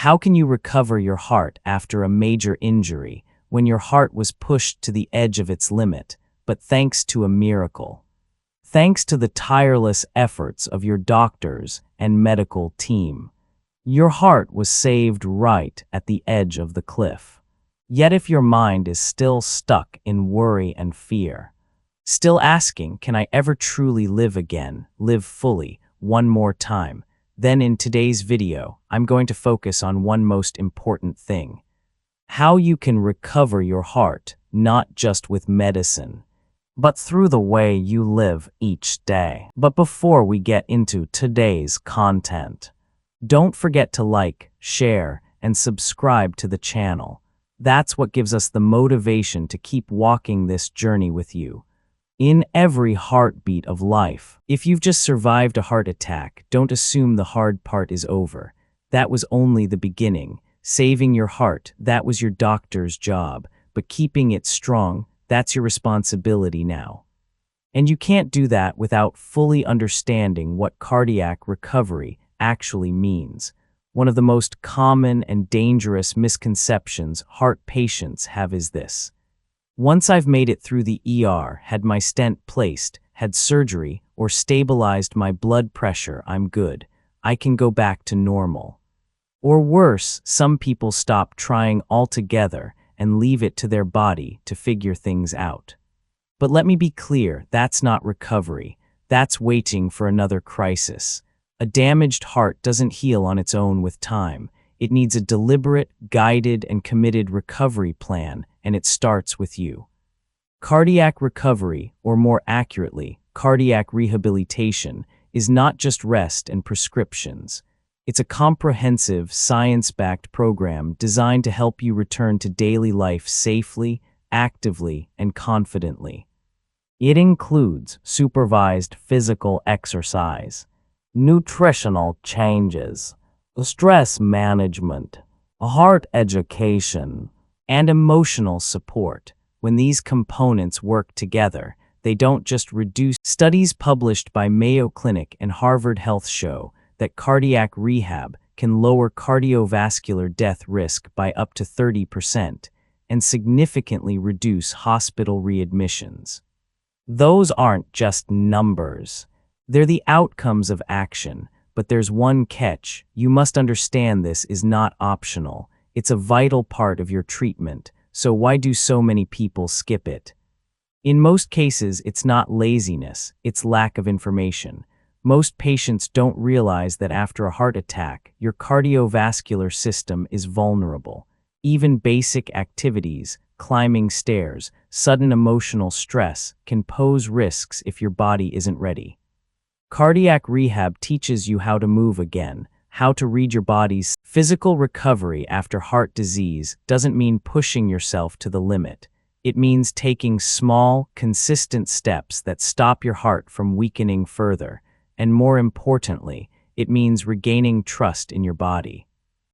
How can you recover your heart after a major injury when your heart was pushed to the edge of its limit, but thanks to a miracle? Thanks to the tireless efforts of your doctors and medical team, your heart was saved right at the edge of the cliff. Yet if your mind is still stuck in worry and fear, still asking, can I ever truly live again, live fully, one more time, then in today's video, I'm going to focus on one most important thing: how you can recover your heart, not just with medicine, but through the way you live each day. But before we get into today's content, don't forget to like, share, and subscribe to the channel. That's what gives us the motivation to keep walking this journey with you. In every heartbeat of life, if you've just survived a heart attack, don't assume the hard part is over. That was only the beginning. Saving your heart, that was your doctor's job, but keeping it strong, that's your responsibility now. And you can't do that without fully understanding what cardiac recovery actually means. One of the most common and dangerous misconceptions heart patients have is this: once I've made it through the ER, had my stent placed, had surgery, or stabilized my blood pressure, I'm good. I can go back to normal. Or worse, some people stop trying altogether and leave it to their body to figure things out. But let me be clear, that's not recovery. That's waiting for another crisis. A damaged heart doesn't heal on its own with time. It needs a deliberate, guided, and committed recovery plan, and it starts with you. Cardiac recovery, or more accurately, cardiac rehabilitation, is not just rest and prescriptions. It's a comprehensive, science-backed program designed to help you return to daily life safely, actively, and confidently. It includes supervised physical exercise, nutritional changes, stress management, heart education, and emotional support. When these components work together, they don't just reduce. Studies published by Mayo Clinic and Harvard Health show that cardiac rehab can lower cardiovascular death risk by up to 30% and significantly reduce hospital readmissions. Those aren't just numbers. They're the outcomes of action. But there's one catch: you must understand this is not optional. It's a vital part of your treatment. So why do so many people skip it? In most cases, it's not laziness, it's lack of information. Most patients don't realize that after a heart attack, your cardiovascular system is vulnerable. Even basic activities, climbing stairs, sudden emotional stress, can pose risks if your body isn't ready. Cardiac rehab teaches you how to move again, how to read your body's. Physical recovery after heart disease doesn't mean pushing yourself to the limit. It means taking small, consistent steps that stop your heart from weakening further. And more importantly, it means regaining trust in your body.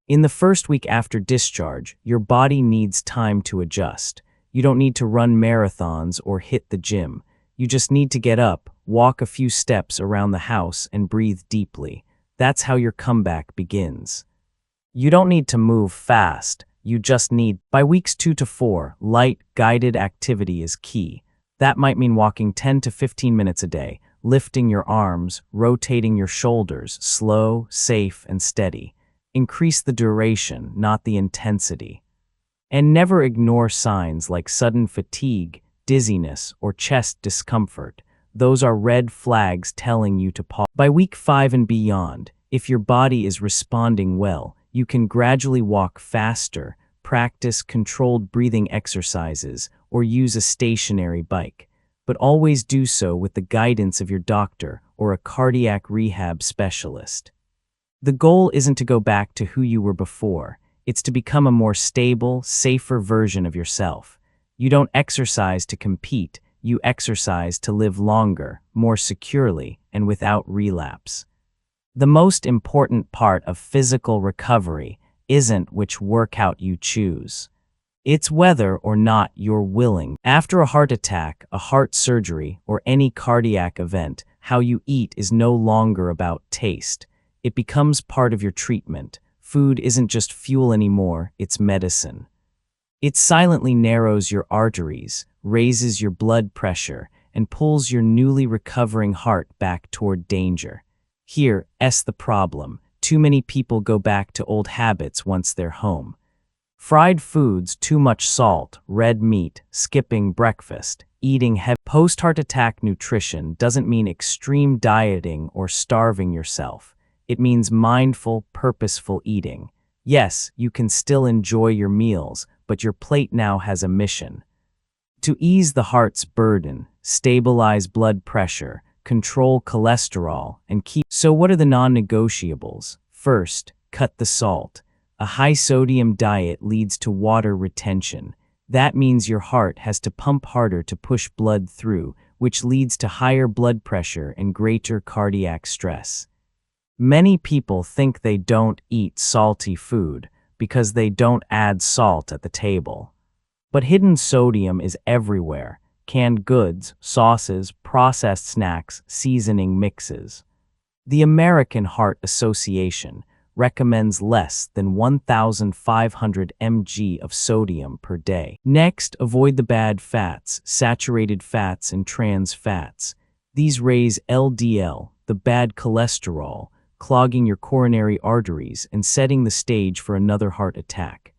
In the first week after discharge, your body needs time to adjust. You don't need to run marathons or hit the gym. You just need to get up, walk a few steps around the house, and breathe deeply. That's how your comeback begins. You don't need to move fast. You just need. By weeks 2 to 4, light, guided activity is key. That might mean walking 10 to 15 minutes a day, lifting your arms, rotating your shoulders, slow, safe, and steady. Increase the duration, not the intensity. And never ignore signs like sudden fatigue, dizziness, or chest discomfort. Those are red flags telling you to pause. By week 5 and beyond, if your body is responding well, you can gradually walk faster, practice controlled breathing exercises, or use a stationary bike. But always do so with the guidance of your doctor or a cardiac rehab specialist. The goal isn't to go back to who you were before. It's to become a more stable, safer version of yourself. You don't exercise to compete. You exercise to live longer, more securely, and without relapse. The most important part of physical recovery isn't which workout you choose. It's whether or not you're willing. After a heart attack, a heart surgery, or any cardiac event, how you eat is no longer about taste. It becomes part of your treatment. food isn't just fuel anymore, it's medicine. It silently narrows your arteries, raises your blood pressure, and pulls your newly recovering heart back toward danger. Here's the problem. Too many people go back to old habits once they're home. Fried foods, too much salt, red meat, skipping breakfast, eating heavy. Post-heart attack nutrition doesn't mean extreme dieting or starving yourself. It means mindful, purposeful eating. Yes, you can still enjoy your meals, but your plate now has a mission. To ease the heart's burden, stabilize blood pressure, control cholesterol, and keep. So what are the non-negotiables? First, cut the salt. A high-sodium diet leads to water retention. That means your heart has to pump harder to push blood through, which leads to higher blood pressure and greater cardiac stress. Many people think they don't eat salty food because they don't add salt at the table. But hidden sodium is everywhere: canned goods, sauces, processed snacks, seasoning mixes. The American Heart Association recommends less than 1,500 mg of sodium per day. Next, avoid the bad fats, saturated fats and trans fats. These raise LDL, the bad cholesterol, clogging your coronary arteries and setting the stage for another heart attack.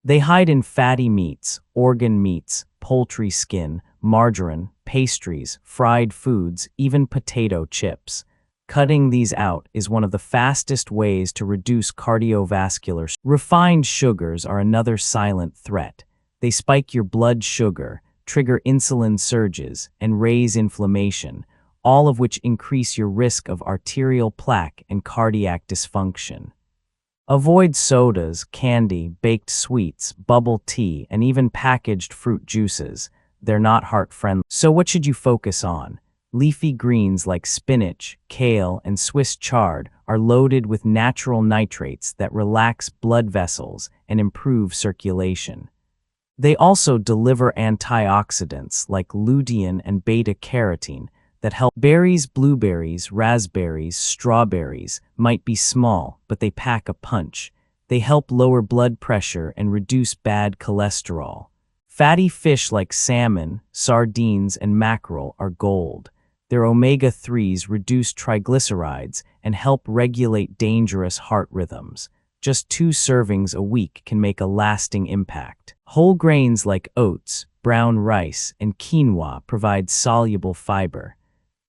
They hide in fatty meats, organ meats, poultry skin, margarine, pastries, fried foods, even potato chips. Cutting these out is one of the fastest ways to reduce cardiovascular. Refined sugars are another silent threat. They spike your blood sugar, trigger insulin surges, and raise inflammation, all of which increase your risk of arterial plaque and cardiac dysfunction. Avoid sodas, candy, baked sweets, bubble tea, and even packaged fruit juices. They're not heart-friendly. So what should you focus on? Leafy greens like spinach, kale, and Swiss chard are loaded with natural nitrates that relax blood vessels and improve circulation. They also deliver antioxidants like lutein and beta-carotene that help. Berries, blueberries, raspberries, strawberries might be small, but they pack a punch. They help lower blood pressure and reduce bad cholesterol. Fatty fish like salmon, sardines, and mackerel are gold. Their omega-3s reduce triglycerides and help regulate dangerous heart rhythms. Just 2 servings a week can make a lasting impact. Whole grains like oats, brown rice, and quinoa provide soluble fiber,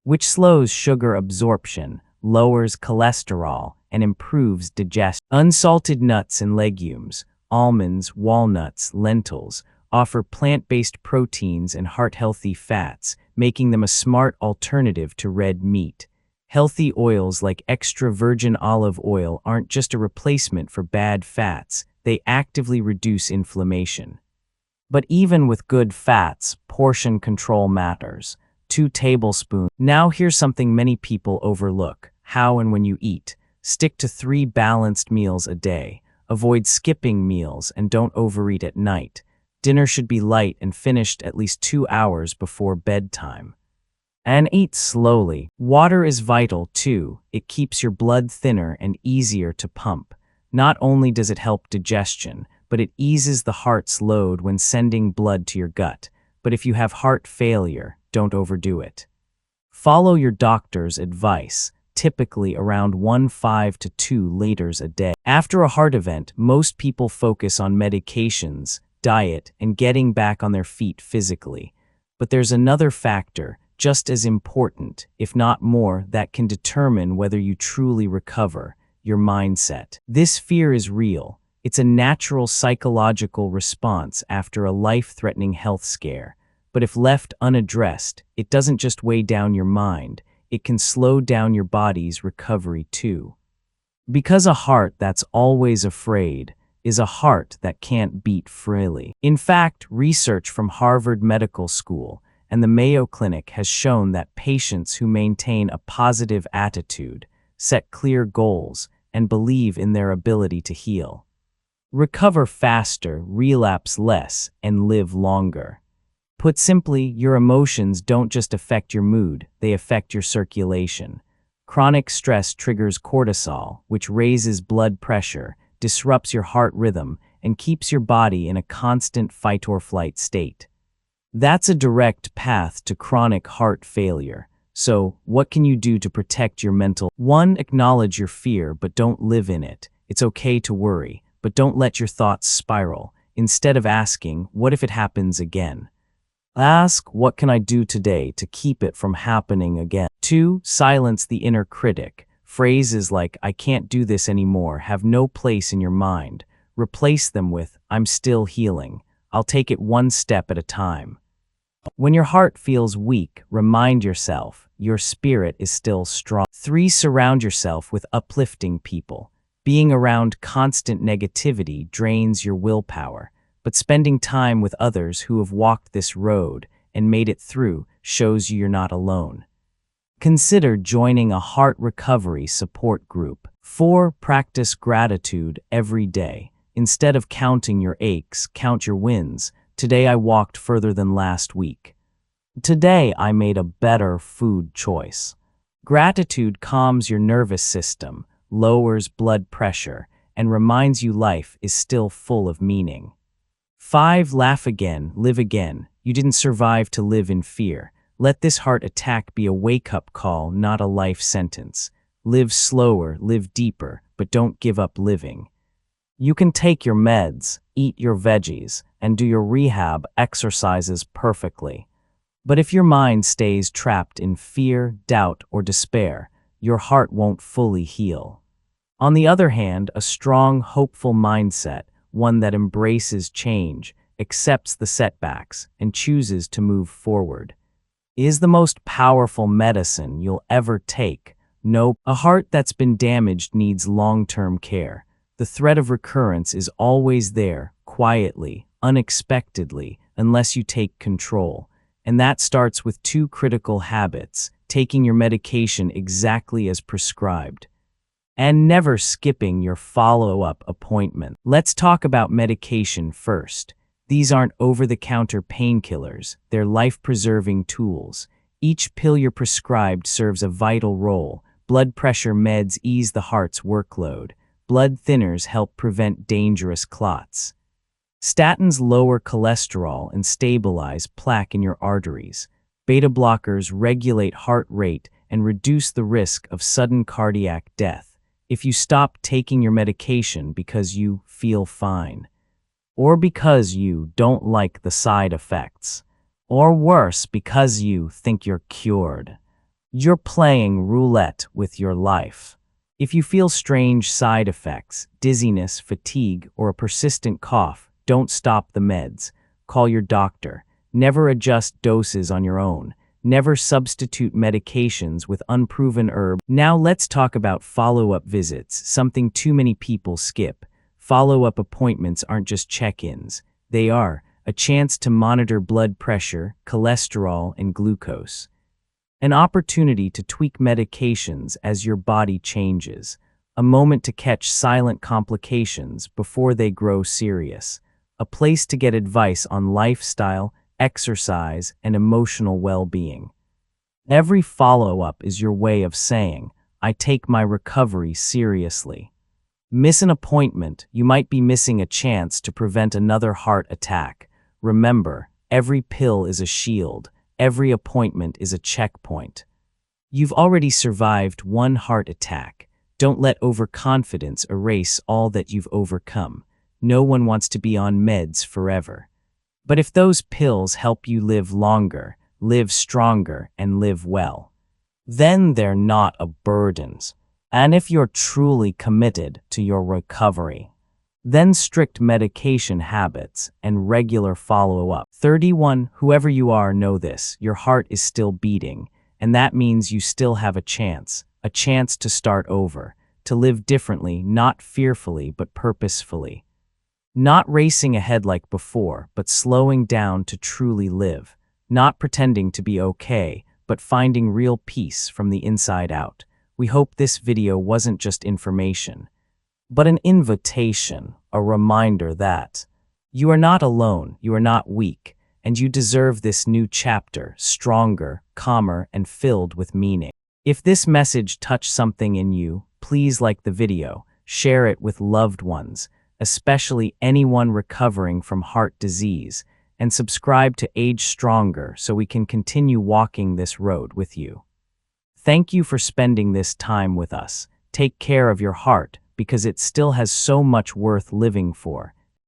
which slows sugar absorption, lowers cholesterol, and improves digestion. Unsalted nuts and legumes, almonds, walnuts, lentils, offer plant-based proteins and heart-healthy fats, making them a smart alternative to red meat. Healthy oils like extra virgin olive oil aren't just a replacement for bad fats, they actively reduce inflammation. But even with good fats, portion control matters. 2 tablespoons. Now here's something many people overlook: how and when you eat. Stick to 3 balanced meals a day. Avoid skipping meals and don't overeat at night. Dinner should be light and finished at least 2 hours before bedtime. And eat slowly. Water is vital too. It keeps your blood thinner and easier to pump. Not only does it help digestion, but it eases the heart's load when sending blood to your gut. But if you have heart failure, don't overdo it. Follow your doctor's advice, typically around 1.5 to 2 liters a day. After a heart event, most people focus on medications, diet, and getting back on their feet physically. But there's another factor, just as important, if not more, that can determine whether you truly recover: your mindset. This fear is real. It's a natural psychological response after a life-threatening health scare. But if left unaddressed, it doesn't just weigh down your mind, it can slow down your body's recovery too. Because a heart that's always afraid is a heart that can't beat freely. In fact, research from Harvard Medical School and the Mayo Clinic has shown that patients who maintain a positive attitude, set clear goals, and believe in their ability to heal recover faster, relapse less, and live longer. Put simply, your emotions don't just affect your mood, they affect your circulation. Chronic stress triggers cortisol, which raises blood pressure, disrupts your heart rhythm, and keeps your body in a constant fight-or-flight state. That's a direct path to chronic heart failure. So, what can you do to protect your mental? 1. Acknowledge your fear, but don't live in it. It's okay to worry, but don't let your thoughts spiral. Instead of asking, what if it happens again? Ask, what can I do today to keep it from happening again? 2. Silence the inner critic. Phrases like, I can't do this anymore, have no place in your mind. Replace them with, I'm still healing. I'll take it one step at a time. When your heart feels weak, remind yourself, your spirit is still strong. 3. Surround yourself with uplifting people. Being around constant negativity drains your willpower, but spending time with others who have walked this road and made it through shows you're not alone. Consider joining a heart recovery support group. 4. Practice gratitude every day. Instead of counting your aches, count your wins. Today I walked further than last week. Today I made a better food choice. Gratitude calms your nervous system, lowers blood pressure, and reminds you life is still full of meaning. 5. Laugh again, live again. You didn't survive to live in fear. Let this heart attack be a wake-up call, not a life sentence. Live slower, live deeper, but don't give up living. You can take your meds, eat your veggies, and do your rehab exercises perfectly. But if your mind stays trapped in fear, doubt, or despair, your heart won't fully heal. On the other hand, a strong, hopeful mindset, one that embraces change, accepts the setbacks, and chooses to move forward, is the most powerful medicine you'll ever take. A heart that's been damaged needs long-term care. The threat of recurrence is always there, quietly, unexpectedly, unless you take control. And that starts with 2 critical habits: taking your medication exactly as prescribed, and never skipping your follow-up appointment. Let's talk about medication first. These aren't over-the-counter painkillers, they're life-preserving tools. Each pill you're prescribed serves a vital role. Blood pressure meds ease the heart's workload. Blood thinners help prevent dangerous clots. Statins lower cholesterol and stabilize plaque in your arteries. Beta blockers regulate heart rate and reduce the risk of sudden cardiac death. If you stop taking your medication because you feel fine, or because you don't like the side effects, or worse, because you think you're cured, you're playing roulette with your life. If you feel strange side effects, dizziness, fatigue, or a persistent cough, don't stop the meds. Call your doctor. Never adjust doses on your own. Never substitute medications with unproven herbs. Now let's talk about follow-up visits, something too many people skip. Follow-up appointments aren't just check-ins. They are a chance to monitor blood pressure, cholesterol, and glucose. An opportunity to tweak medications as your body changes. A moment to catch silent complications before they grow serious. A place to get advice on lifestyle, exercise, and emotional well-being. Every follow-up is your way of saying, I take my recovery seriously. Miss an appointment, you might be missing a chance to prevent another heart attack. Remember, every pill is a shield. Every appointment is a checkpoint. You've already survived one heart attack. Don't let overconfidence erase all that you've overcome. No one wants to be on meds forever. But if those pills help you live longer, live stronger, and live well, then they're not a burden. And if you're truly committed to your recovery, then strict medication habits and regular follow-up. 31. Whoever you are, know this. Your heart is still beating, and that means you still have a chance to start over, to live differently, not fearfully, but purposefully. Not racing ahead like before, but slowing down to truly live. Not pretending to be okay, but finding real peace from the inside out. We hope this video wasn't just information, but an invitation, a reminder that you are not alone, you are not weak, and you deserve this new chapter, stronger, calmer, and filled with meaning. If this message touched something in you, please like the video, share it with loved ones, especially anyone recovering from heart disease, and subscribe to Age Stronger so we can continue walking this road with you. Thank you for spending this time with us. Take care of your heart because it still has so much worth living for,